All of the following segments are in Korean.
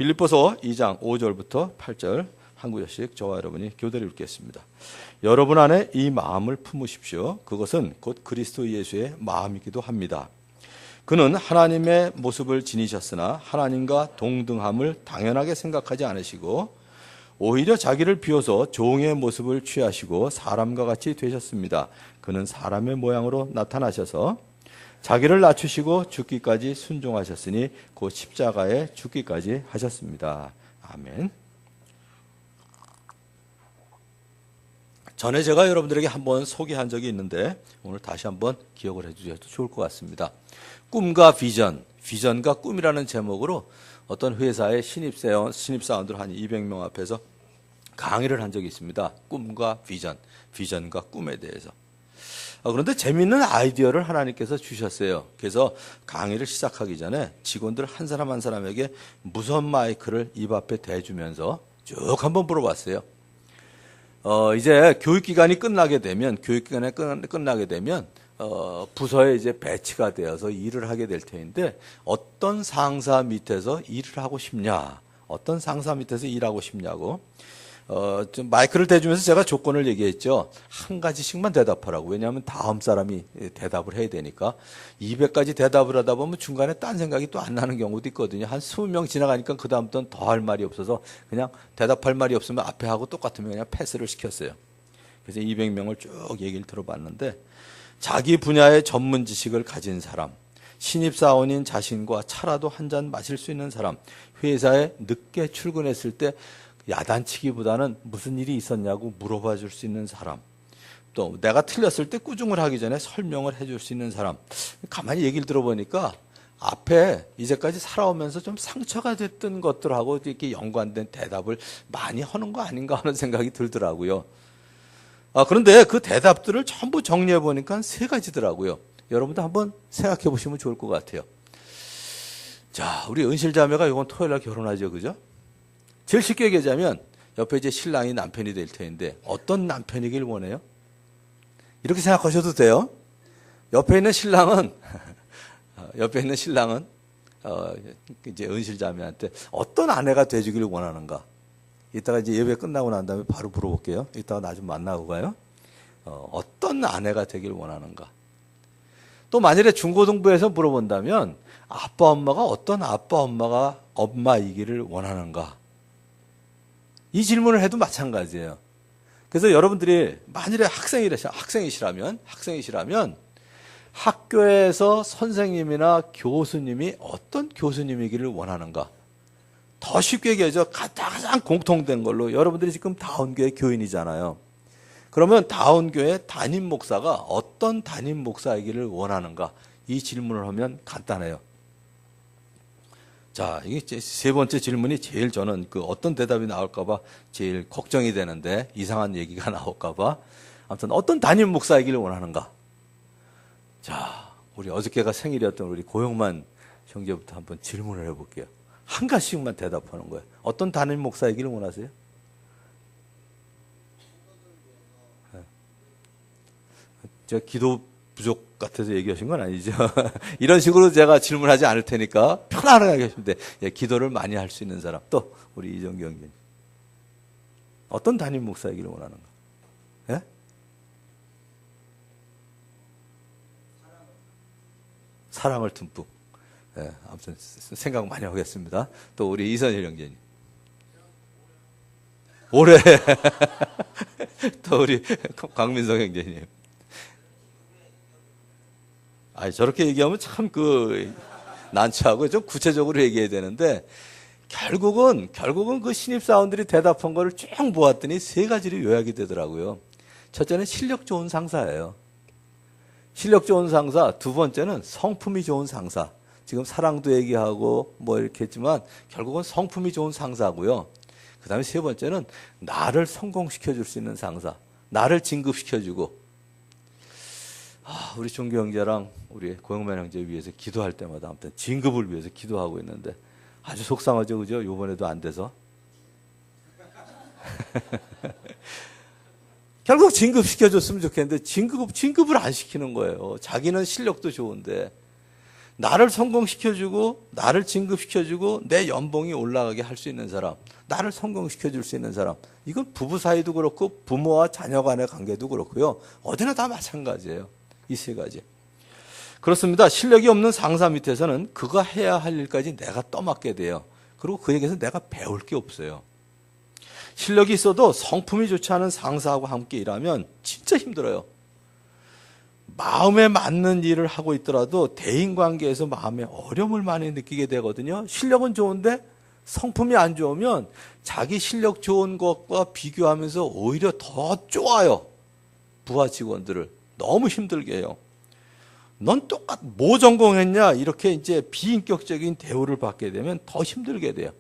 빌립보서 2장 5절부터 8절 한 구절씩 저와 여러분이 교대로 읽겠습니다. 여러분 안에 이 마음을 품으십시오. 그것은 곧 그리스도 예수의 마음이기도 합니다. 그는 하나님의 모습을 지니셨으나 하나님과 동등함을 당연하게 생각하지 않으시고 오히려 자기를 비워서 종의 모습을 취하시고 사람과 같이 되셨습니다. 그는 사람의 모양으로 나타나셔서 자기를 낮추시고 죽기까지 순종하셨으니 곧 십자가에 죽기까지 하셨습니다. 아멘. 전에 제가 여러분들에게 한번 소개한 적이 있는데 오늘 다시 한번 기억을 해주셔도 좋을 것 같습니다. 꿈과 비전, 비전과 꿈이라는 제목으로 어떤 회사의 신입사원들 한 200명 앞에서 강의를 한 적이 있습니다. 꿈과 비전, 비전과 꿈에 대해서. 그런데 재미있는 아이디어를 하나님께서 주셨어요. 그래서 강의를 시작하기 전에 직원들 한 사람 한 사람에게 무선 마이크를 입 앞에 대주면서 쭉 한번 물어봤어요. 이제 교육기간이 끝나게 되면, 부서에 이제 배치가 되어서 일을 하게 될 텐데, 어떤 상사 밑에서 일을 하고 싶냐? 어떤 상사 밑에서 일하고 싶냐고. 좀 마이크를 대주면서 제가 조건을 얘기했죠. 한 가지씩만 대답하라고. 왜냐하면 다음 사람이 대답을 해야 되니까. 200가지 대답을 하다 보면 중간에 딴 생각이 또 안 나는 경우도 있거든요. 한 20명 지나가니까 그 다음부터는 더 할 말이 없어서 그냥 대답할 말이 없으면 앞에 하고 똑같으면 그냥 패스를 시켰어요. 그래서 200명을 쭉 얘기를 들어봤는데 자기 분야의 전문 지식을 가진 사람, 신입사원인 자신과 차라도 한 잔 마실 수 있는 사람, 회사에 늦게 출근했을 때 야단치기보다는 무슨 일이 있었냐고 물어봐 줄 수 있는 사람, 또 내가 틀렸을 때 꾸중을 하기 전에 설명을 해줄 수 있는 사람. 가만히 얘기를 들어보니까 앞에 이제까지 살아오면서 좀 상처가 됐던 것들하고 이렇게 연관된 대답을 많이 하는 거 아닌가 하는 생각이 들더라고요. 그런데 그 대답들을 전부 정리해 보니까 3가지더라고요. 여러분도 한번 생각해 보시면 좋을 것 같아요. 자, 우리 은실자매가 이번 토요일 날 결혼하죠, 그죠? 제일 쉽게 얘기하자면 옆에 이제 신랑이 남편이 될 텐데 어떤 남편이길 원해요? 이렇게 생각하셔도 돼요. 옆에 있는 신랑은 이제 은실자매한테 어떤 아내가 돼주기를 원하는가? 이따가 이제 예배 끝나고 난 다음에 바로 물어볼게요. 이따가 나 좀 만나고 가요. 어떤 아내가 되길 원하는가? 또 만일에 중고등부에서 물어본다면 아빠 엄마가 어떤 엄마이기를 원하는가? 이 질문을 해도 마찬가지예요. 그래서 여러분들이 만일에 학생이시라면 학교에서 선생님이나 교수님이 어떤 교수님이기를 원하는가? 더 쉽게 얘기하죠. 가장 공통된 걸로 여러분들이 지금 다운교회 교인이잖아요. 그러면 다운교회 담임 목사가 어떤 담임 목사이기를 원하는가? 이 질문을 하면 간단해요. 자, 이게 3번째 질문이 제일 저는 어떤 대답이 나올까봐 제일 걱정이 되는데 이상한 얘기가 나올까봐. 아무튼 어떤 담임 목사이기를 원하는가? 자, 우리 어저께가 생일이었던 우리 고영만 형제부터 한번 질문을 해볼게요. 한 가지씩만 대답하는 거예요. 어떤 담임 목사이기를 원하세요? 제가 기도 부족 같아서 얘기하신 건 아니죠. 이런 식으로 제가 질문하지 않을 테니까 편안하게 하시면 돼. 기도를 많이 할 수 있는 사람. 또 우리 이정기 형님. 어떤 담임 목사이기를 원하는가? 예? 사랑을 듬뿍. 예, 아무튼 생각 많이 하겠습니다. 또 우리 이선일 형제님. 올해 또 우리 강민성 형제님. 저렇게 얘기하면 참 난처하고 좀 구체적으로 얘기해야 되는데 결국은 그 신입사원들이 대답한 거를 쭉 보았더니 3가지로 요약이 되더라고요. 첫째는 실력 좋은 상사예요. 실력 좋은 상사. 2번째는 성품이 좋은 상사. 지금 사랑도 얘기하고 이렇게 했지만 결국은 성품이 좋은 상사고요. 그 다음에 3번째는 나를 성공시켜 줄 수 있는 상사. 나를 진급시켜주고. 우리 종교 형제랑 우리 고영만 형제 위해서 기도할 때마다 아무튼 진급을 위해서 기도하고 있는데 아주 속상하죠, 그죠? 요번에도 안 돼서. 결국 진급시켜줬으면 좋겠는데 진급을 안 시키는 거예요. 자기는 실력도 좋은데 나를 성공시켜주고 나를 진급시켜주고 내 연봉이 올라가게 할 수 있는 사람, 나를 성공시켜줄 수 있는 사람, 이건 부부 사이도 그렇고 부모와 자녀 간의 관계도 그렇고요. 어디나 다 마찬가지예요. 이 세 가지. 그렇습니다. 실력이 없는 상사 밑에서는 그가 해야 할 일까지 내가 떠맡게 돼요. 그리고 그에게서 내가 배울 게 없어요. 실력이 있어도 성품이 좋지 않은 상사하고 함께 일하면 진짜 힘들어요. 마음에 맞는 일을 하고 있더라도 대인관계에서 마음에 어려움을 많이 느끼게 되거든요. 실력은 좋은데 성품이 안 좋으면 자기 실력 좋은 것과 비교하면서 오히려 더 쪼아요. 부하 직원들을 너무 힘들게 해요. 넌 뭐 전공했냐? 이렇게 이제 비인격적인 대우를 받게 되면 더 힘들게 돼요.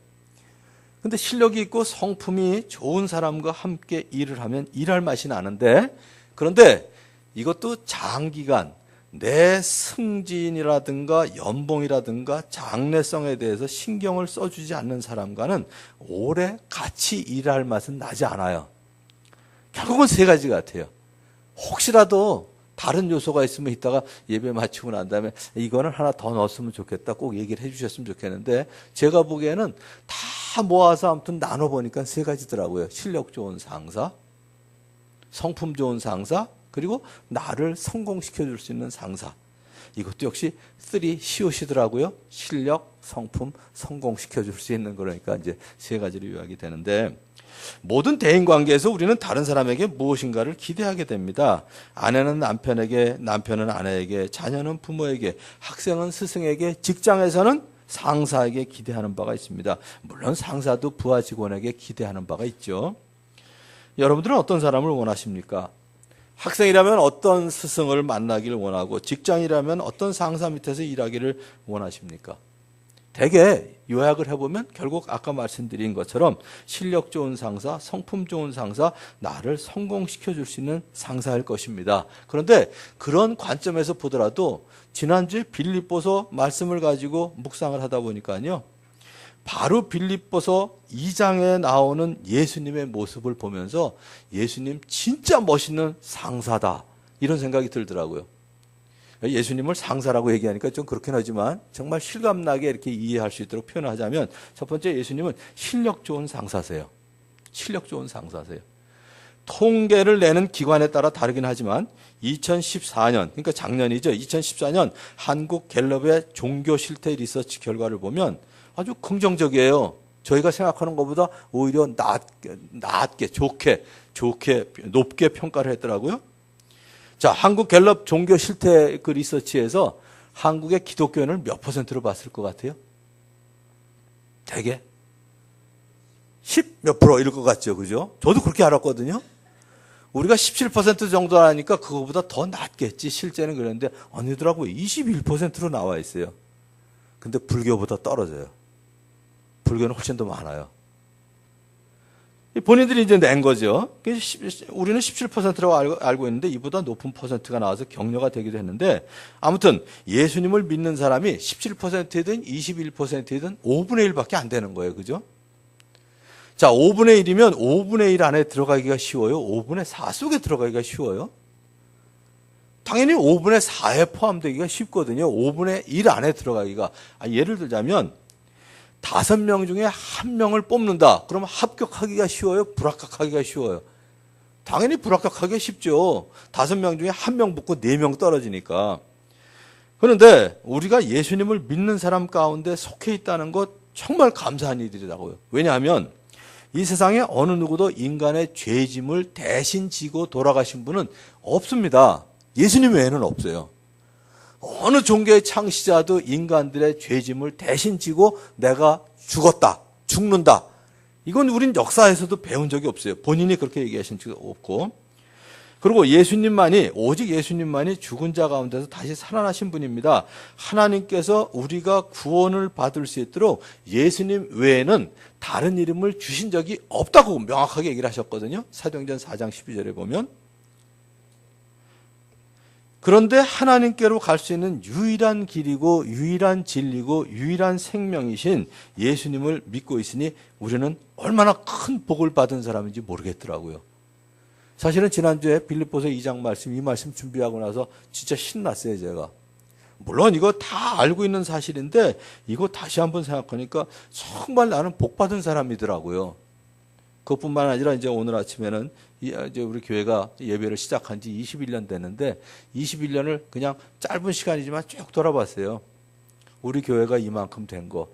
근데 실력이 있고 성품이 좋은 사람과 함께 일을 하면 일할 맛이 나는데, 그런데 이것도 장기간 내 승진이라든가 연봉이라든가 장래성에 대해서 신경을 써주지 않는 사람과는 오래 같이 일할 맛은 나지 않아요. 결국은 세 가지 같아요. 혹시라도 다른 요소가 있으면 이따가 예배 마치고 난 다음에 이거는 하나 더 넣었으면 좋겠다 꼭 얘기를 해주셨으면 좋겠는데, 제가 보기에는 다 모아서 아무튼 나눠보니까 세 가지더라고요. 실력 좋은 상사, 성품 좋은 상사, 그리고 나를 성공시켜줄 수 있는 상사. 이것도 역시 3COC더라고요. 실력, 성품, 성공시켜줄 수 있는 거니까 이제 세 가지를 요약이 되는데, 모든 대인관계에서 우리는 다른 사람에게 무엇인가를 기대하게 됩니다. 아내는 남편에게, 남편은 아내에게, 자녀는 부모에게, 학생은 스승에게, 직장에서는 상사에게 기대하는 바가 있습니다. 물론 상사도 부하 직원에게 기대하는 바가 있죠. 여러분들은 어떤 사람을 원하십니까? 학생이라면 어떤 스승을 만나기를 원하고, 직장이라면 어떤 상사 밑에서 일하기를 원하십니까? 대개 요약을 해보면 결국 아까 말씀드린 것처럼 실력 좋은 상사, 성품 좋은 상사, 나를 성공시켜줄 수 있는 상사일 것입니다. 그런데 그런 관점에서 보더라도 지난주에 빌립보서 말씀을 가지고 묵상을 하다 보니까요, 바로 빌립보서 2장에 나오는 예수님의 모습을 보면서 예수님 진짜 멋있는 상사다, 이런 생각이 들더라고요. 예수님을 상사라고 얘기하니까 좀 그렇긴 하지만 정말 실감나게 이렇게 이해할 수 있도록 표현하자면, 첫 번째, 예수님은 실력 좋은 상사세요. 실력 좋은 상사세요. 통계를 내는 기관에 따라 다르긴 하지만 2014년, 그러니까 작년이죠. 2014년 한국 갤럽의 종교 실태 리서치 결과를 보면 아주 긍정적이에요. 저희가 생각하는 것보다 오히려 낮게, 좋게, 높게 평가를 했더라고요. 자, 한국 갤럽 종교 실태 그 리서치에서 한국의 기독교인을 몇 %로 봤을 것 같아요? 대개 10 몇 %, 이럴 것 같죠, 그죠? 저도 그렇게 알았거든요. 우리가 17% 정도 하니까 그거보다 더 낮겠지, 실제는. 그랬는데 아니더라고요. 21%로 나와 있어요. 근데 불교보다 떨어져요. 불교는 훨씬 더 많아요. 본인들이 이제 낸 거죠. 우리는 17%라고 알고 있는데 이보다 높은 퍼센트가 나와서 격려가 되기도 했는데, 아무튼 예수님을 믿는 사람이 17%이든 21%이든 5분의 1밖에 안 되는 거예요. 그죠? 자, 5분의 1이면 5분의 1 안에 들어가기가 쉬워요? 5분의 4 속에 들어가기가 쉬워요? 당연히 5분의 4에 포함되기가 쉽거든요. 5분의 1 안에 들어가기가. 예를 들자면 5명 중에 1명을 뽑는다. 그러면 합격하기가 쉬워요? 불합격하기가 쉬워요? 당연히 불합격하기가 쉽죠. 5명 중에 1명 붙고 4명 떨어지니까. 그런데 우리가 예수님을 믿는 사람 가운데 속해 있다는 것 정말 감사한 일이라고요. 왜냐하면 이 세상에 어느 누구도 인간의 죄짐을 대신 지고 돌아가신 분은 없습니다. 예수님 외에는 없어요. 어느 종교의 창시자도 인간들의 죄짐을 대신 지고 내가 죽었다, 죽는다, 이건 우린 역사에서도 배운 적이 없어요. 본인이 그렇게 얘기하신 적이 없고. 그리고 예수님만이, 오직 예수님만이 죽은 자 가운데서 다시 살아나신 분입니다. 하나님께서 우리가 구원을 받을 수 있도록 예수님 외에는 다른 이름을 주신 적이 없다고 명확하게 얘기를 하셨거든요. 사도행전 4장 12절에 보면. 그런데 하나님께로 갈 수 있는 유일한 길이고 유일한 진리고 유일한 생명이신 예수님을 믿고 있으니 우리는 얼마나 큰 복을 받은 사람인지 모르겠더라고요. 사실은 지난주에 빌립보서 2장 말씀, 이 말씀 준비하고 나서 진짜 신났어요, 제가. 물론 이거 다 알고 있는 사실인데 이거 다시 한번 생각하니까 정말 나는 복받은 사람이더라고요. 그것뿐만 아니라 이제 오늘 아침에는 이제 우리 교회가 예배를 시작한 지 21년 됐는데 21년을 그냥 짧은 시간이지만 쭉 돌아봤어요. 우리 교회가 이만큼 된 거.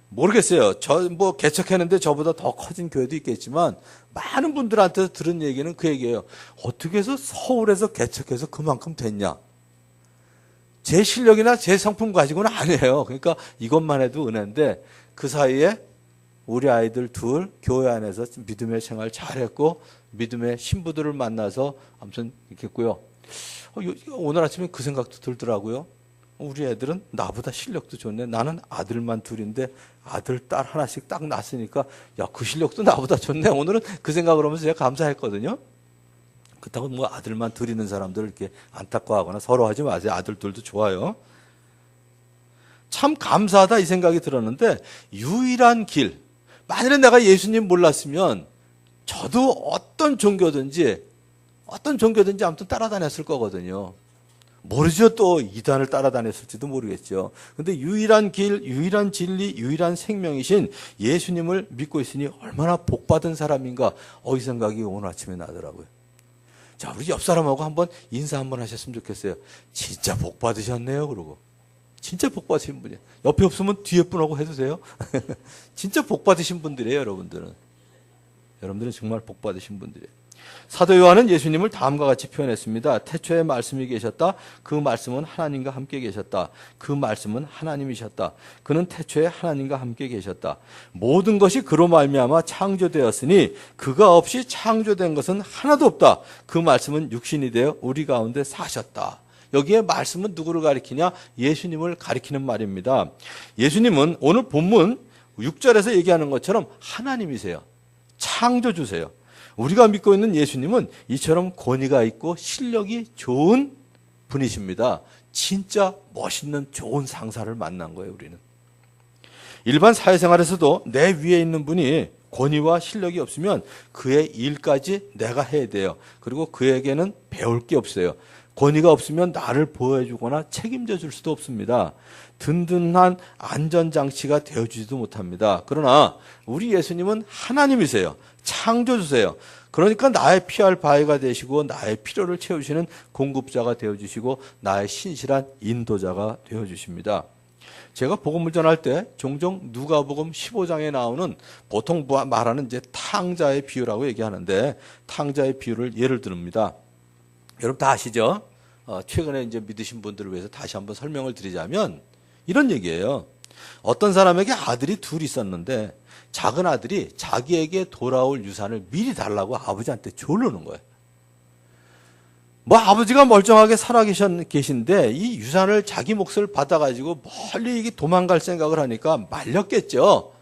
모르겠어요. 뭐 개척했는데 저보다 더 커진 교회도 있겠지만 많은 분들한테 들은 얘기는 그 얘기예요. 어떻게 해서 서울에서 개척해서 그만큼 됐냐? 제 실력이나 제 성품 가지고는 아니에요. 그러니까 이것만 해도 은혜인데 그 사이에 우리 아이들 둘 교회 안에서 믿음의 생활 잘했고 믿음의 신부들을 만나서 아무튼 이렇게 했고요. 오늘 아침에 그 생각도 들더라고요. 우리 애들은 나보다 실력도 좋네. 나는 아들만 둘인데 아들, 딸 하나씩 딱 낳았으니까 야, 그 실력도 나보다 좋네. 오늘은 그 생각을 하면서 제가 감사했거든요. 그렇다고 뭐 아들만 둘 있는 사람들을 이렇게 안타까워하거나 서러워하지 마세요. 아들 둘도 좋아요. 참 감사하다 이 생각이 들었는데 유일한 길. 만일에 내가 예수님 몰랐으면 저도 어떤 종교든지 아무튼 따라다녔을 거거든요. 모르죠. 또 이단을 따라다녔을지도 모르겠죠. 근데 유일한 길, 유일한 진리, 유일한 생명이신 예수님을 믿고 있으니 얼마나 복받은 사람인가. 이 생각이 오늘 아침에 나더라고요. 자, 우리 옆 사람하고 한번 인사 한번 하셨으면 좋겠어요. 진짜 복 받으셨네요. 그러고. 진짜 복 받으신 분이에요. 옆에 없으면 뒤에 분하고 해주세요. 진짜 복 받으신 분들이에요, 여러분들은. 여러분들은 정말 복 받으신 분들이에요. 사도 요한은 예수님을 다음과 같이 표현했습니다. 태초에 말씀이 계셨다. 그 말씀은 하나님과 함께 계셨다. 그 말씀은 하나님이셨다. 그는 태초에 하나님과 함께 계셨다. 모든 것이 그로 말미암아 창조되었으니 그가 없이 창조된 것은 하나도 없다. 그 말씀은 육신이 되어 우리 가운데 사셨다. 여기에 말씀은 누구를 가리키냐? 예수님을 가리키는 말입니다. 예수님은 오늘 본문 6절에서 얘기하는 것처럼 하나님이세요. 창조주세요. 우리가 믿고 있는 예수님은 이처럼 권위가 있고 실력이 좋은 분이십니다. 진짜 멋있는 좋은 상사를 만난 거예요, 우리는. 일반 사회생활에서도 내 위에 있는 분이 권위와 실력이 없으면 그의 일까지 내가 해야 돼요. 그리고 그에게는 배울 게 없어요. 권위가 없으면 나를 보호해주거나 책임져 줄 수도 없습니다. 든든한 안전장치가 되어주지도 못합니다. 그러나 우리 예수님은 하나님이세요. 창조주세요. 그러니까 나의 피할 바위가 되시고 나의 필요를 채우시는 공급자가 되어주시고 나의 신실한 인도자가 되어주십니다. 제가 복음을 전할 때 종종 누가복음 15장에 나오는 보통 말하는 이제 탕자의 비유라고 얘기하는데 탕자의 비유를 예를 듭니다. 여러분 다 아시죠? 최근에 이제 믿으신 분들을 위해서 다시 한번 설명을 드리자면 이런 얘기예요. 어떤 사람에게 아들이 둘 있었는데 작은 아들이 자기에게 돌아올 유산을 미리 달라고 아버지한테 조르는 거예요. 뭐 아버지가 멀쩡하게 살아계신데 이 유산을 자기 몫을 받아가지고 멀리 도망갈 생각을 하니까 말렸겠죠.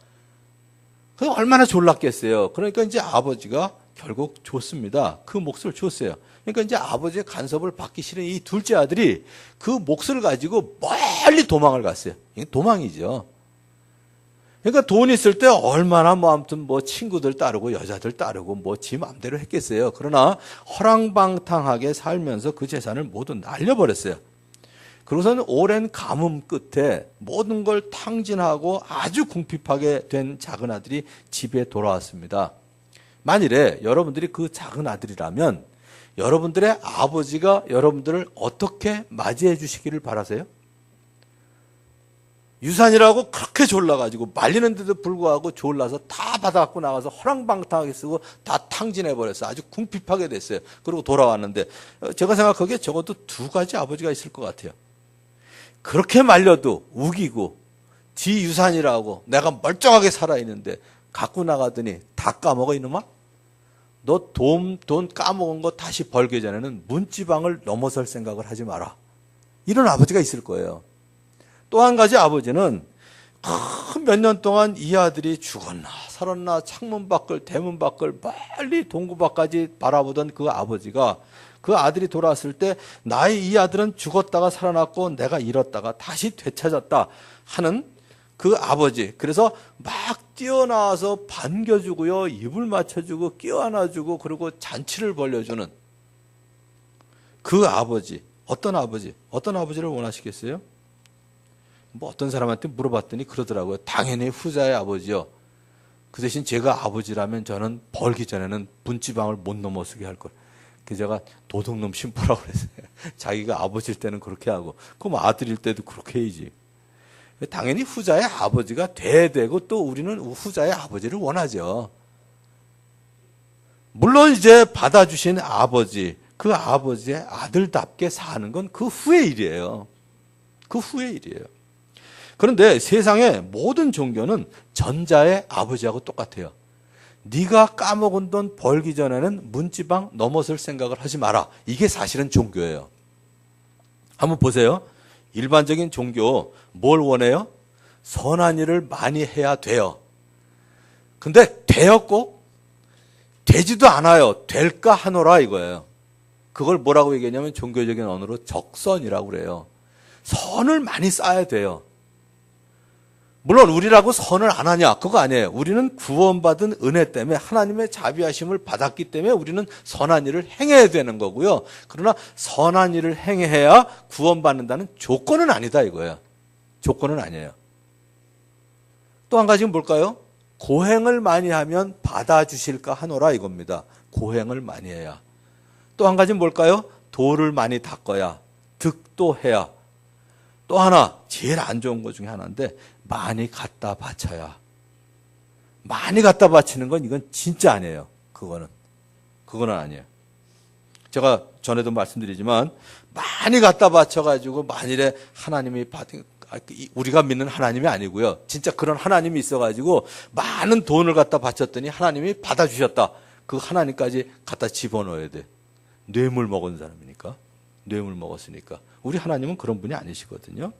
그게 얼마나 졸랐겠어요. 그러니까 이제 아버지가 결국 줬습니다. 그 몫을 줬어요. 그러니까 이제 아버지의 간섭을 받기 싫은 이 둘째 아들이 그 몫을 가지고 멀리 도망을 갔어요. 이게 도망이죠. 그러니까 돈 있을 때 얼마나 아무튼 친구들 따르고 여자들 따르고 지 마음대로 했겠어요. 그러나 허랑방탕하게 살면서 그 재산을 모두 날려버렸어요. 그러고서는 오랜 가뭄 끝에 모든 걸 탕진하고 아주 궁핍하게 된 작은 아들이 집에 돌아왔습니다. 만일에 여러분들이 그 작은 아들이라면 여러분들의 아버지가 여러분들을 어떻게 맞이해 주시기를 바라세요? 유산이라고 그렇게 졸라가지고 말리는데도 불구하고 졸라서 다 받아갖고 나가서 허랑방탕하게 쓰고 다 탕진해버렸어요. 아주 궁핍하게 됐어요. 그리고 돌아왔는데 제가 생각하기에 적어도 두 가지 아버지가 있을 것 같아요. 그렇게 말려도 우기고 지 유산이라고 내가 멀쩡하게 살아있는데 갖고 나가더니 다 까먹어 이놈아? 너 돈 까먹은 거 다시 벌기 전에는 문지방을 넘어설 생각을 하지 마라. 이런 아버지가 있을 거예요. 또 한 가지 아버지는 몇 년 동안 이 아들이 죽었나 살았나 창문 밖을 대문 밖을 멀리 동구 밖까지 바라보던 그 아버지가 그 아들이 돌아왔을 때 나의 이 아들은 죽었다가 살아났고 내가 잃었다가 다시 되찾았다 하는 그 아버지. 그래서 막 뛰어나와서 반겨주고요. 입을 맞춰주고 끼워안아주고 그리고 잔치를 벌려주는 그 아버지. 어떤 아버지를 원하시겠어요? 뭐 어떤 사람한테 물어봤더니 그러더라고요. 당연히 후자의 아버지요. 그 대신 제가 아버지라면 저는 벌기 전에는 문지방을 못 넘어서게 할 걸. 그래서 제가 도둑놈 심보라고 그랬어요. 자기가 아버지일 때는 그렇게 하고, 그럼 아들일 때도 그렇게 해야지. 당연히 후자의 아버지가 돼야 되고, 또 우리는 후자의 아버지를 원하죠. 물론 이제 받아주신 아버지, 그 아버지의 아들답게 사는 건 그 후의 일이에요. 그 후의 일이에요. 그런데 세상의 모든 종교는 전자의 아버지하고 똑같아요. 네가 까먹은 돈 벌기 전에는 문지방 넘어설 생각을 하지 마라. 이게 사실은 종교예요. 한번 보세요. 일반적인 종교 뭘 원해요? 선한 일을 많이 해야 돼요. 근데 되었고 되지도 않아요. 될까 하노라 이거예요. 그걸 뭐라고 얘기하냐면 종교적인 언어로 적선이라고 그래요. 선을 많이 쌓아야 돼요. 물론 우리라고 선을 안 하냐? 그거 아니에요. 우리는 구원받은 은혜 때문에 하나님의 자비하심을 받았기 때문에 우리는 선한 일을 행해야 되는 거고요. 그러나 선한 일을 행해야 구원받는다는 조건은 아니다 이거예요. 조건은 아니에요. 또 한 가지는 뭘까요? 고행을 많이 하면 받아주실까 하노라 이겁니다. 고행을 많이 해야. 또 한 가지는 뭘까요? 돌을 많이 닦아야. 득도해야. 또 하나 제일 안 좋은 것 중에 하나인데 많이 갖다 바쳐야. 많이 갖다 바치는 건 이건 진짜 아니에요. 그거는 아니에요. 제가 전에도 말씀드리지만 많이 갖다 바쳐가지고 만일에 하나님이 받은 우리가 믿는 하나님이 아니고요. 진짜 그런 하나님이 있어가지고 많은 돈을 갖다 바쳤더니 하나님이 받아주셨다. 그 하나님까지 갖다 집어넣어야 돼. 뇌물 먹은 사람이니까. 뇌물 먹었으니까. 우리 하나님은 그런 분이 아니시거든요.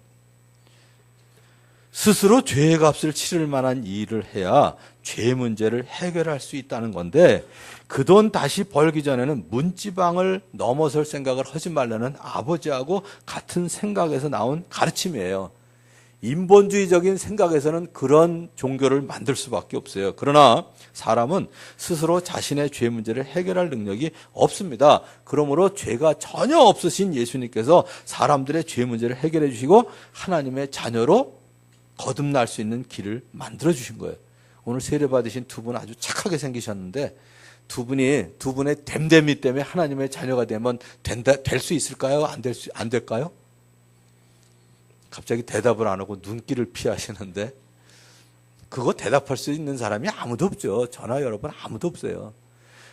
스스로 죄의 값을 치를 만한 일을 해야 죄 문제를 해결할 수 있다는 건데 그 돈 다시 벌기 전에는 문지방을 넘어설 생각을 하지 말라는 아버지하고 같은 생각에서 나온 가르침이에요. 인본주의적인 생각에서는 그런 종교를 만들 수밖에 없어요. 그러나 사람은 스스로 자신의 죄 문제를 해결할 능력이 없습니다. 그러므로 죄가 전혀 없으신 예수님께서 사람들의 죄 문제를 해결해 주시고 하나님의 자녀로 거듭날 수 있는 길을 만들어 주신 거예요. 오늘 세례 받으신 두 분 아주 착하게 생기셨는데 두 분의 됨됨이 때문에 하나님의 자녀가 되면 될 수 있을까요? 안 될까요? 갑자기 대답을 안 하고 눈길을 피하시는데 그거 대답할 수 있는 사람이 아무도 없죠. 전화 여러분 아무도 없어요.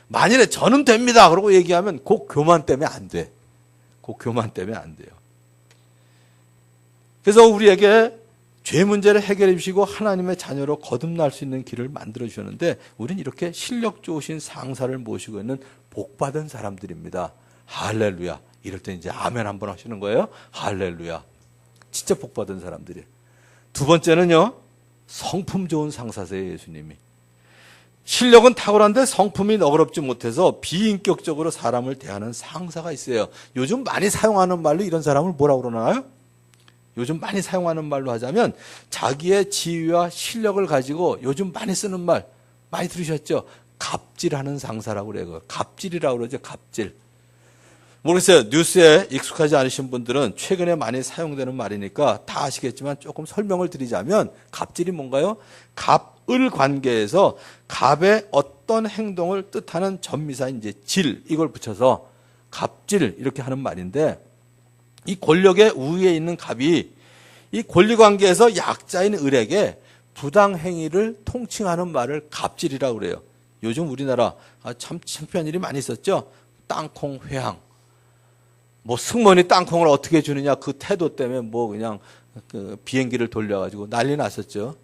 만일에 저는 됩니다. 그러고 얘기하면 그 교만 때문에 안 돼. 그 교만 때문에 안 돼요. 그래서 우리에게 죄 문제를 해결해 주시고 하나님의 자녀로 거듭날 수 있는 길을 만들어 주셨는데 우리는 이렇게 실력 좋으신 상사를 모시고 있는 복받은 사람들입니다. 할렐루야. 이럴 때 이제 아멘 한번 하시는 거예요. 할렐루야. 진짜 복받은 사람들이에요. 두 번째는요. 성품 좋은 상사세요. 예수님이. 실력은 탁월한데 성품이 너그럽지 못해서 비인격적으로 사람을 대하는 상사가 있어요. 요즘 많이 사용하는 말로 이런 사람을 뭐라고 그러나요? 요즘 많이 사용하는 말로 하자면 자기의 지위와 실력을 가지고 요즘 많이 쓰는 말 많이 들으셨죠? 갑질하는 상사라고 그래요. 갑질이라고 그러죠. 갑질. 모르겠어요. 뉴스에 익숙하지 않으신 분들은 최근에 많이 사용되는 말이니까 다 아시겠지만 조금 설명을 드리자면 갑질이 뭔가요? 갑을 관계에서 갑의 어떤 행동을 뜻하는 전미사인 이제 질 이걸 붙여서 갑질 이렇게 하는 말인데 이 권력의 우위에 있는 갑이 이 권리관계에서 약자인 을에게 부당행위를 통칭하는 말을 갑질이라고 그래요. 요즘 우리나라 참 창피한 일이 많이 있었죠. 땅콩 회항. 뭐 승무원이 땅콩을 어떻게 주느냐 그 태도 때문에 뭐 그냥 그 비행기를 돌려가지고 난리 났었죠.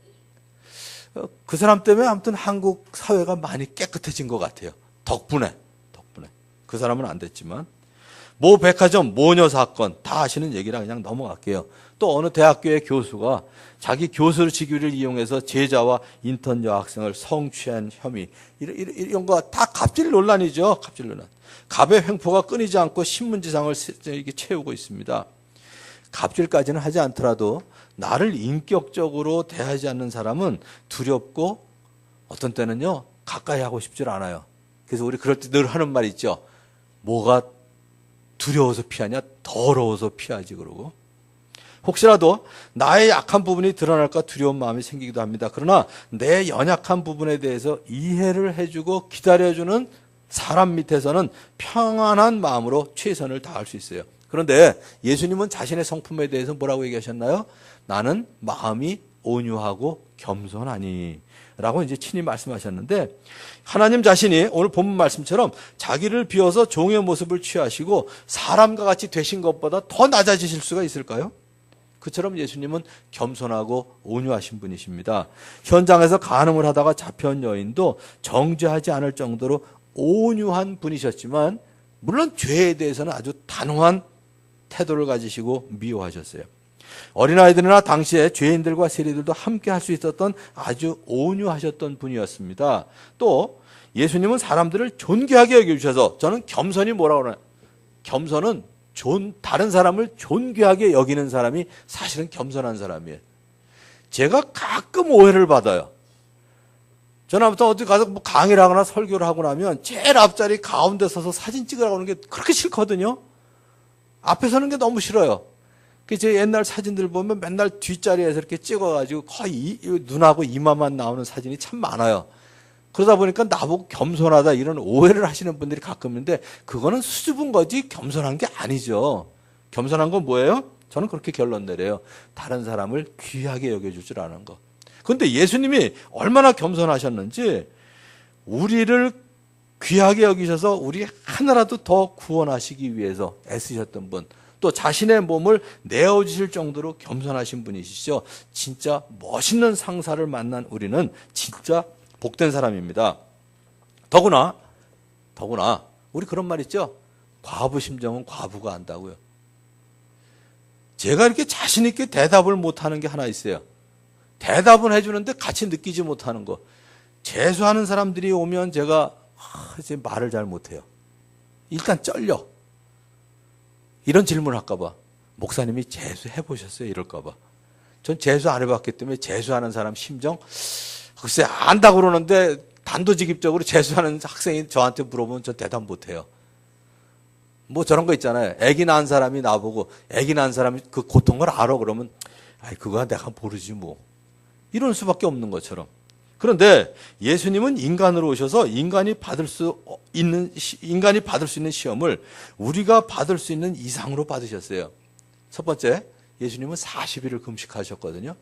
그 사람 때문에 아무튼 한국 사회가 많이 깨끗해진 것 같아요. 덕분에. 그 사람은 안 됐지만. 모 백화점 모녀 사건 다 아시는 얘기라 그냥 넘어갈게요. 또 어느 대학교의 교수가 자기 교수 직위를 이용해서 제자와 인턴 여학생을 성추한 혐의 이런 거 다 갑질 논란이죠. 갑질 논란. 갑의 횡포가 끊이지 않고 신문지상을 이렇게 채우고 있습니다. 갑질까지는 하지 않더라도 나를 인격적으로 대하지 않는 사람은 두렵고 어떤 때는요 가까이 하고 싶질 않아요. 그래서 우리 그럴 때 늘 하는 말 있죠. 뭐가 두려워서 피하냐? 더러워서 피하지 그러고. 혹시라도 나의 약한 부분이 드러날까 두려운 마음이 생기기도 합니다. 그러나 내 연약한 부분에 대해서 이해를 해주고 기다려주는 사람 밑에서는 평안한 마음으로 최선을 다할 수 있어요. 그런데 예수님은 자신의 성품에 대해서 뭐라고 얘기하셨나요? 나는 마음이 온유하고 겸손하니 라고 이제 친히 말씀하셨는데, 하나님 자신이 오늘 본문 말씀처럼 자기를 비워서 종의 모습을 취하시고 사람과 같이 되신 것보다 더 낮아지실 수가 있을까요? 그처럼 예수님은 겸손하고 온유하신 분이십니다. 현장에서 간음을 하다가 잡혀온 여인도 정죄하지 않을 정도로 온유한 분이셨지만, 물론 죄에 대해서는 아주 단호한 태도를 가지시고 미워하셨어요. 어린아이들이나 당시에 죄인들과 세리들도 함께 할 수 있었던 아주 온유하셨던 분이었습니다. 또 예수님은 사람들을 존귀하게 여겨주셔서, 저는 겸손이 뭐라고 하나요? 겸손은 다른 사람을 존귀하게 여기는 사람이 사실은 겸손한 사람이에요. 제가 가끔 오해를 받아요. 저는 아무튼 어디 가서 뭐 강의를 하거나 설교를 하고 나면 제일 앞자리 가운데 서서 사진 찍으라고 하는 게 그렇게 싫거든요. 앞에 서는 게 너무 싫어요. 제 옛날 사진들 보면 맨날 뒷자리에서 이렇게 찍어가지고 거의 눈하고 이마만 나오는 사진이 참 많아요. 그러다 보니까 나보고 겸손하다 이런 오해를 하시는 분들이 가끔 있는데, 그거는 수줍은 거지 겸손한 게 아니죠. 겸손한 건 뭐예요? 저는 그렇게 결론 내려요. 다른 사람을 귀하게 여겨줄 줄 아는 거. 그런데 예수님이 얼마나 겸손하셨는지, 우리를 귀하게 여기셔서 우리 하나라도 더 구원하시기 위해서 애쓰셨던 분, 또 자신의 몸을 내어주실 정도로 겸손하신 분이시죠. 진짜 멋있는 상사를 만난 우리는 진짜 복된 사람입니다. 더구나 우리 그런 말 있죠. 과부 심정은 과부가 안다고요. 제가 이렇게 자신 있게 대답을 못하는 게 하나 있어요. 대답은 해주는데 같이 느끼지 못하는 거. 재수하는 사람들이 오면 제가 이제 말을 잘 못해요. 일단 쩔려. 이런 질문을 할까 봐. 목사님이 재수해 보셨어요? 이럴까 봐. 전 재수 안 해봤기 때문에 재수하는 사람 심정 글쎄 안다고 그러는데, 단도직입적으로 재수하는 학생이 저한테 물어보면 저 대답 못해요. 뭐 저런 거 있잖아요. 아기 낳은 사람이 나보고 아기 낳은 사람이 그 고통을 알아 그러면 그거 내가 모르지 뭐. 이런 수밖에 없는 것처럼. 그런데 예수님은 인간으로 오셔서 인간이 받을 수 있는 시험을 우리가 받을 수 있는 이상으로 받으셨어요. 첫 번째, 예수님은 40일을 금식하셨거든요.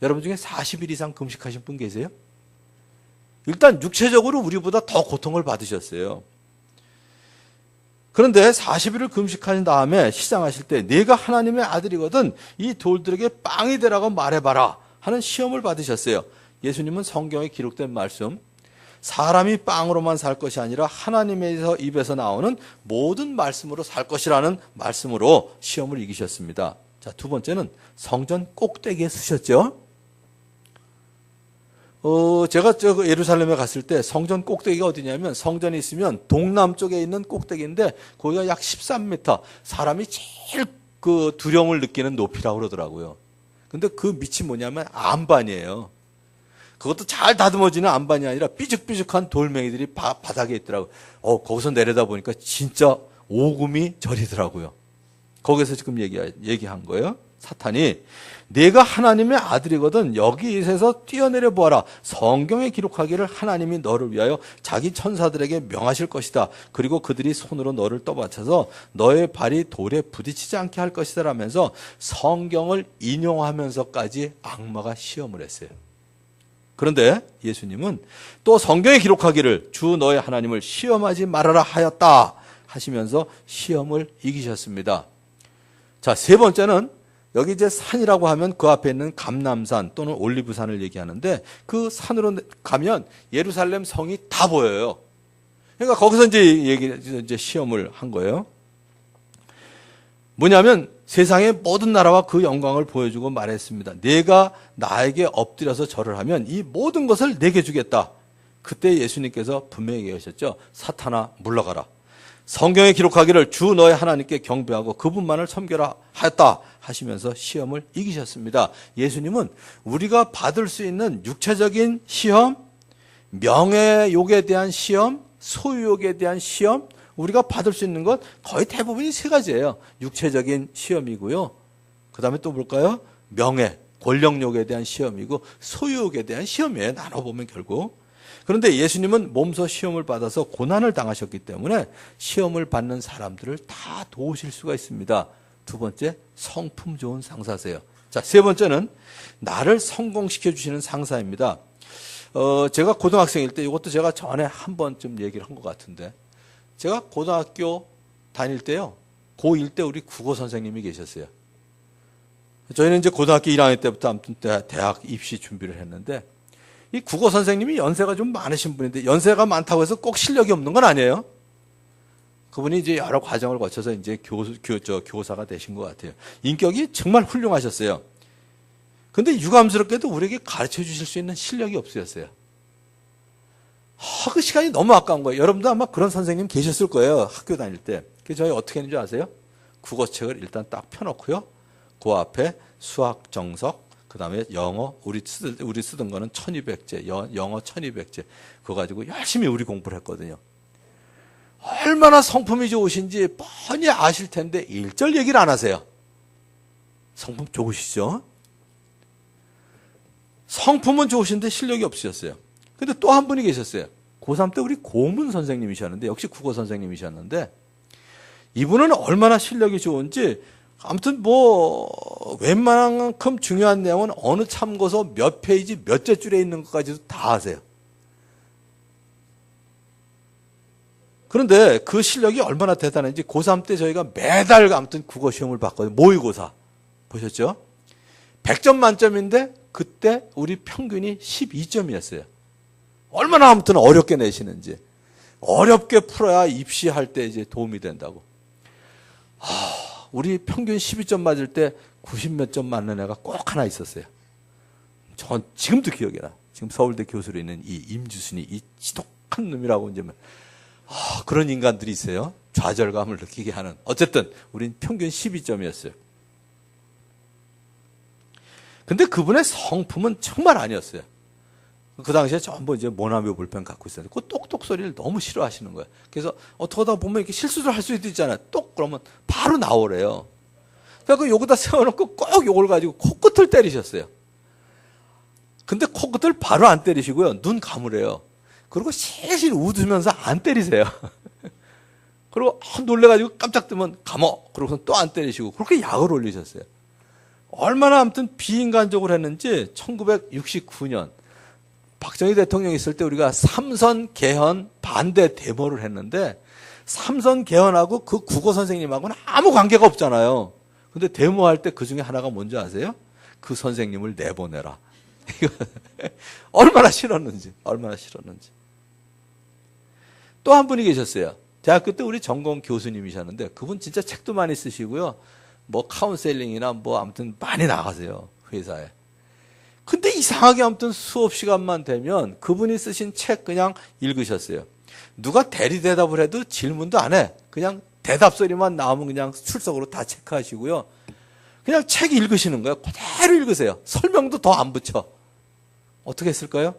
여러분 중에 40일 이상 금식하신 분 계세요? 일단 육체적으로 우리보다 더 고통을 받으셨어요. 그런데 40일을 금식하신 다음에 시장하실 때, 네가 하나님의 아들이거든 이 돌들에게 빵이 되라고 말해봐라 하는 시험을 받으셨어요. 예수님은 성경에 기록된 말씀, 사람이 빵으로만 살 것이 아니라 하나님의 입에서 나오는 모든 말씀으로 살 것이라는 말씀으로 시험을 이기셨습니다. 자, 두 번째는 성전 꼭대기에 서셨죠. 제가 예루살렘에 갔을 때 성전 꼭대기가 어디냐면, 성전이 있으면 동남쪽에 있는 꼭대기인데 거기가 약 13m, 사람이 제일 그 두려움을 느끼는 높이라고 그러더라고요. 근데 그 밑이 뭐냐면 안반이에요. 그것도 잘 다듬어지는 안반이 아니라 삐죽삐죽한 돌멩이들이 바닥에 있더라고요. 거기서 내려다 보니까 진짜 오금이 저리더라고요. 거기서 지금 얘기한 거예요. 사탄이 네가 하나님의 아들이거든 여기에서 뛰어내려 보아라. 성경에 기록하기를 하나님이 너를 위하여 자기 천사들에게 명하실 것이다. 그리고 그들이 손으로 너를 떠받쳐서 너의 발이 돌에 부딪히지 않게 할 것이다 라면서 성경을 인용하면서까지 악마가 시험을 했어요. 그런데 예수님은 또 성경에 기록하기를 주 너의 하나님을 시험하지 말아라 하였다 하시면서 시험을 이기셨습니다. 자, 세 번째는 여기 이제 산이라고 하면 그 앞에 있는 감람산 또는 올리브산을 얘기하는데, 그 산으로 가면 예루살렘 성이 다 보여요. 그러니까 거기서 이제 시험을 한 거예요. 뭐냐면 세상의 모든 나라와 그 영광을 보여주고 말했습니다. 내가 나에게 엎드려서 절을 하면 이 모든 것을 내게 주겠다. 그때 예수님께서 분명히 얘기하셨죠. 사탄아 물러가라. 성경에 기록하기를 주 너의 하나님께 경배하고 그분만을 섬겨라 하였다 하시면서 시험을 이기셨습니다. 예수님은 우리가 받을 수 있는 육체적인 시험, 명예욕에 대한 시험, 소유욕에 대한 시험, 우리가 받을 수 있는 것 거의 대부분이 세 가지예요. 육체적인 시험이고요. 그 다음에 또 뭘까요? 명예, 권력욕에 대한 시험이고 소유욕에 대한 시험이에요. 나눠보면 결국. 그런데 예수님은 몸소 시험을 받아서 고난을 당하셨기 때문에 시험을 받는 사람들을 다 도우실 수가 있습니다. 두 번째, 성품 좋은 상사세요. 자, 세 번째는 나를 성공시켜 주시는 상사입니다. 제가 고등학생일 때, 이것도 제가 전에 한 번쯤 얘기를 한 것 같은데, 제가 고등학교 다닐 때요, 고1 때 우리 국어 선생님이 계셨어요. 저희는 이제 고등학교 1학년 때부터 아무튼 대학 입시 준비를 했는데, 이 국어 선생님이 연세가 좀 많으신 분인데, 연세가 많다고 해서 꼭 실력이 없는 건 아니에요. 그분이 이제 여러 과정을 거쳐서 이제 교사가 되신 것 같아요. 인격이 정말 훌륭하셨어요. 근데 유감스럽게도 우리에게 가르쳐 주실 수 있는 실력이 없으셨어요. 그 시간이 너무 아까운 거예요. 여러분도 아마 그런 선생님 계셨을 거예요. 학교 다닐 때. 그래서 저희 어떻게 했는지 아세요? 국어책을 일단 딱 펴놓고요. 그 앞에 수학 정석, 그 다음에 영어, 우리 쓰던 거는 1200제, 영어 1200제. 그거 가지고 열심히 우리 공부를 했거든요. 얼마나 성품이 좋으신지 뻔히 아실 텐데 일절 얘기를 안 하세요. 성품 좋으시죠? 성품은 좋으신데 실력이 없으셨어요. 근데 또 한 분이 계셨어요. 고3 때 우리 고문 선생님이셨는데, 역시 국어 선생님이셨는데, 이분은 얼마나 실력이 좋은지, 아무튼 웬만큼 중요한 내용은 어느 참고서 몇 페이지 몇째 줄에 있는 것까지도 다 아세요. 그런데 그 실력이 얼마나 대단한지 고3 때 저희가 매달 아무튼 국어 시험을 봤거든요. 모의고사. 보셨죠? 100점 만점인데 그때 우리 평균이 12점이었어요. 얼마나 아무튼 어렵게 내시는지. 어렵게 풀어야 입시할 때 이제 도움이 된다고. 우리 평균 12점 맞을 때 90몇 점 맞는 애가 꼭 하나 있었어요. 전 지금도 기억이 나. 지금 서울대 교수로 있는 이 임주순이, 이 지독한 놈이라고 이제 그런 인간들이 있어요. 좌절감을 느끼게 하는. 어쨌든 우린 평균 12점이었어요. 근데 그분의 성품은 정말 아니었어요. 그 당시에 전부 이제 모나미 볼펜 갖고 있었는데 그 똑똑 소리를 너무 싫어하시는 거예요. 그래서 어떻게 하다 보면 이렇게 실수를 할 수도 있잖아요. 똑 그러면 바로 나오래요. 그래서 여기다 세워놓고 꼭 요걸 가지고 코끝을 때리셨어요. 근데 코끝을 바로 안 때리시고요. 눈 감으래요. 그리고 실실 웃으면서 안 때리세요. 그리고 놀래가지고 깜짝 뜨면 감어. 그러고서 또 안 때리시고 그렇게 약을 올리셨어요. 얼마나 아무튼 비인간적으로 했는지 1969년 박정희 대통령이 있을 때 우리가 삼선 개헌 반대 데모를 했는데 삼선 개헌하고 그 국어 선생님하고는 아무 관계가 없잖아요. 근데 데모할 때 그 중에 하나가 뭔지 아세요? 그 선생님을 내보내라. 얼마나 싫었는지. 또 한 분이 계셨어요. 대학교 때 우리 전공 교수님이셨는데 그분 진짜 책도 많이 쓰시고요. 카운셀링이나 아무튼 많이 나가세요. 회사에. 근데 이상하게 아무튼 수업 시간만 되면 그분이 쓰신 책 그냥 읽으셨어요. 누가 대리 대답을 해도 질문도 안 해. 그냥 대답 소리만 나오면 그냥 출석으로 다 체크하시고요. 그냥 책 읽으시는 거예요. 그대로 읽으세요. 설명도 더 안 붙여. 어떻게 했을까요?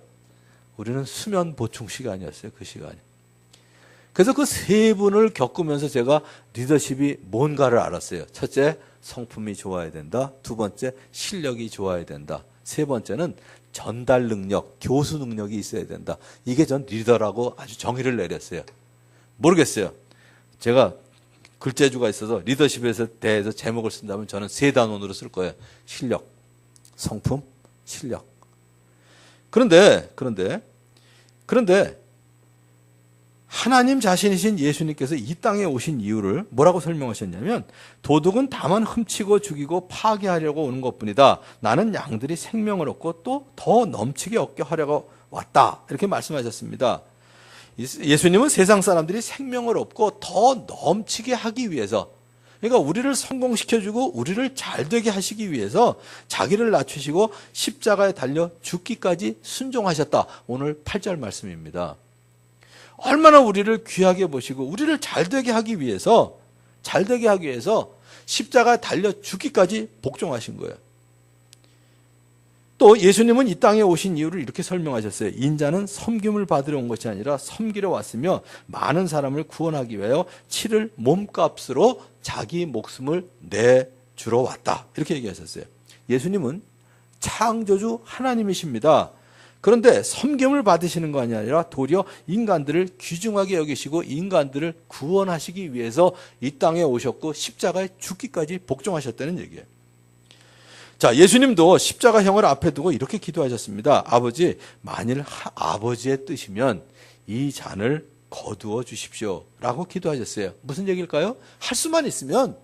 우리는 수면 보충 시간이었어요. 그 시간이. 그래서 그 세 분을 겪으면서 제가 리더십이 뭔가를 알았어요. 첫째, 성품이 좋아야 된다. 두 번째, 실력이 좋아야 된다. 세 번째는 전달 능력, 교수 능력이 있어야 된다. 이게 전 리더라고 아주 정의를 내렸어요. 모르겠어요. 제가 글재주가 있어서 리더십에 대해서 제목을 쓴다면 저는 세 단원으로 쓸 거예요. 실력, 성품, 실력. 그런데 하나님 자신이신 예수님께서 이 땅에 오신 이유를 뭐라고 설명하셨냐면 도둑은 다만 훔치고 죽이고 파괴하려고 오는 것뿐이다. 나는 양들이 생명을 얻고 또 더 넘치게 얻게 하려고 왔다. 이렇게 말씀하셨습니다. 예수님은 세상 사람들이 생명을 얻고 더 넘치게 하기 위해서, 그러니까 우리를 성공시켜주고 우리를 잘되게 하시기 위해서 자기를 낮추시고 십자가에 달려 죽기까지 순종하셨다. 오늘 8절 말씀입니다. 얼마나 우리를 귀하게 보시고 우리를 잘되게 하기 위해서 십자가에 달려 죽기까지 복종하신 거예요. 또 예수님은 이 땅에 오신 이유를 이렇게 설명하셨어요. 인자는 섬김을 받으러 온 것이 아니라 섬기러 왔으며 많은 사람을 구원하기 위하여 치를 몸값으로 자기 목숨을 주러 왔다. 이렇게 얘기하셨어요. 예수님은 창조주 하나님이십니다. 그런데 섬김을 받으시는 것이 아니라 도리어 인간들을 귀중하게 여기시고 인간들을 구원하시기 위해서 이 땅에 오셨고 십자가에 죽기까지 복종하셨다는 얘기예요. 자, 예수님도 십자가형을 앞에 두고 이렇게 기도하셨습니다. 아버지, 만일 아버지의 뜻이면 이 잔을 거두어 주십시오 라고 기도하셨어요. 무슨 얘기일까요? 할 수만 있으면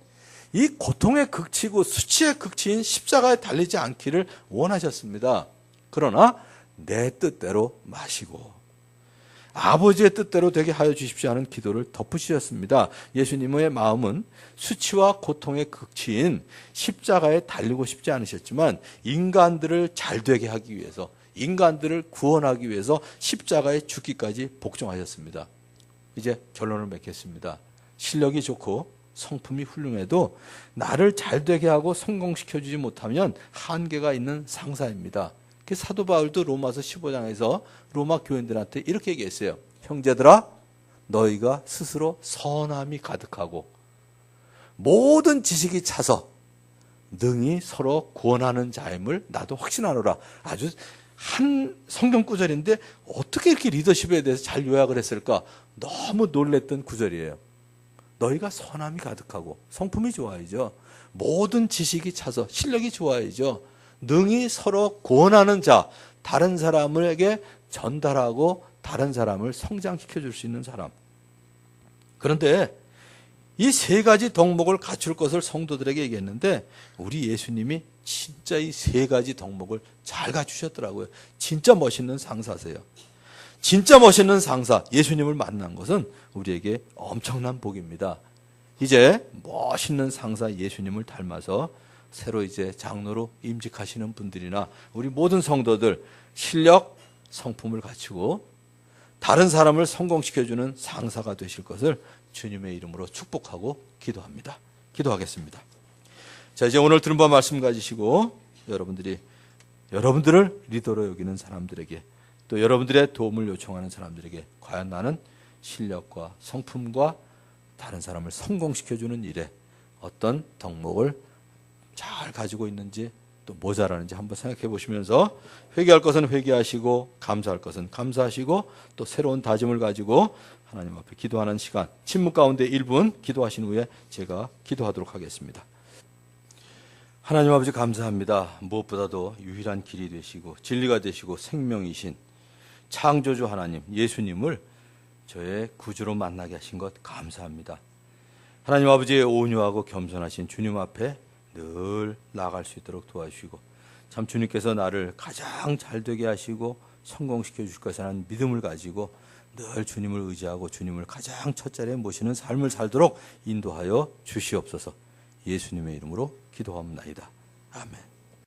이 고통의 극치고 수치의 극치인 십자가에 달리지 않기를 원하셨습니다. 그러나 내 뜻대로 마시고 아버지의 뜻대로 되게 하여 주십시오 하는 기도를 덧붙이셨습니다. 예수님의 마음은 수치와 고통의 극치인 십자가에 달리고 싶지 않으셨지만 인간들을 잘 되게 하기 위해서, 인간들을 구원하기 위해서 십자가에 죽기까지 복종하셨습니다. 이제 결론을 맺겠습니다. 실력이 좋고 성품이 훌륭해도 나를 잘 되게 하고 성공시켜주지 못하면 한계가 있는 상사입니다. 사도 바울도 로마서 15장에서 로마 교인들한테 이렇게 얘기했어요. 형제들아, 너희가 스스로 선함이 가득하고 모든 지식이 차서 능히 서로 구원하는 자임을 나도 확신하노라. 아주 한 성경 구절인데 어떻게 이렇게 리더십에 대해서 잘 요약을 했을까? 너무 놀랬던 구절이에요. 너희가 선함이 가득하고 성품이 좋아야죠. 모든 지식이 차서 실력이 좋아야죠. 능히 서로 구원하는 자, 다른 사람에게 전달하고 다른 사람을 성장시켜 줄 수 있는 사람. 그런데 이 세 가지 덕목을 갖출 것을 성도들에게 얘기했는데 우리 예수님이 진짜 이 세 가지 덕목을 잘 갖추셨더라고요. 진짜 멋있는 상사세요. 진짜 멋있는 상사 예수님을 만난 것은 우리에게 엄청난 복입니다. 이제 멋있는 상사 예수님을 닮아서 새로 이제 장로로 임직하시는 분들이나 우리 모든 성도들 실력, 성품을 갖추고 다른 사람을 성공시켜주는 상사가 되실 것을 주님의 이름으로 축복하고 기도합니다. 기도하겠습니다. 자, 이제 오늘 들은 바 말씀 가지시고 여러분들을 리더로 여기는 사람들에게 또 여러분들의 도움을 요청하는 사람들에게 과연 나는 실력과 성품과 다른 사람을 성공시켜주는 일에 어떤 덕목을 잘 가지고 있는지 또 모자라는지 한번 생각해 보시면서 회개할 것은 회개하시고 감사할 것은 감사하시고 또 새로운 다짐을 가지고 하나님 앞에 기도하는 시간, 침묵 가운데 1분 기도하신 후에 제가 기도하도록 하겠습니다. 하나님 아버지 감사합니다. 무엇보다도 유일한 길이 되시고 진리가 되시고 생명이신 창조주 하나님 예수님을 저의 구주로 만나게 하신 것 감사합니다. 하나님 아버지의 온유하고 겸손하신 주님 앞에 늘 나아갈 수 있도록 도와주시고 참 주님께서 나를 가장 잘 되게 하시고 성공시켜 주실 것이라는 믿음을 가지고 늘 주님을 의지하고 주님을 가장 첫 자리에 모시는 삶을 살도록 인도하여 주시옵소서. 예수님의 이름으로 기도합니다. 아멘.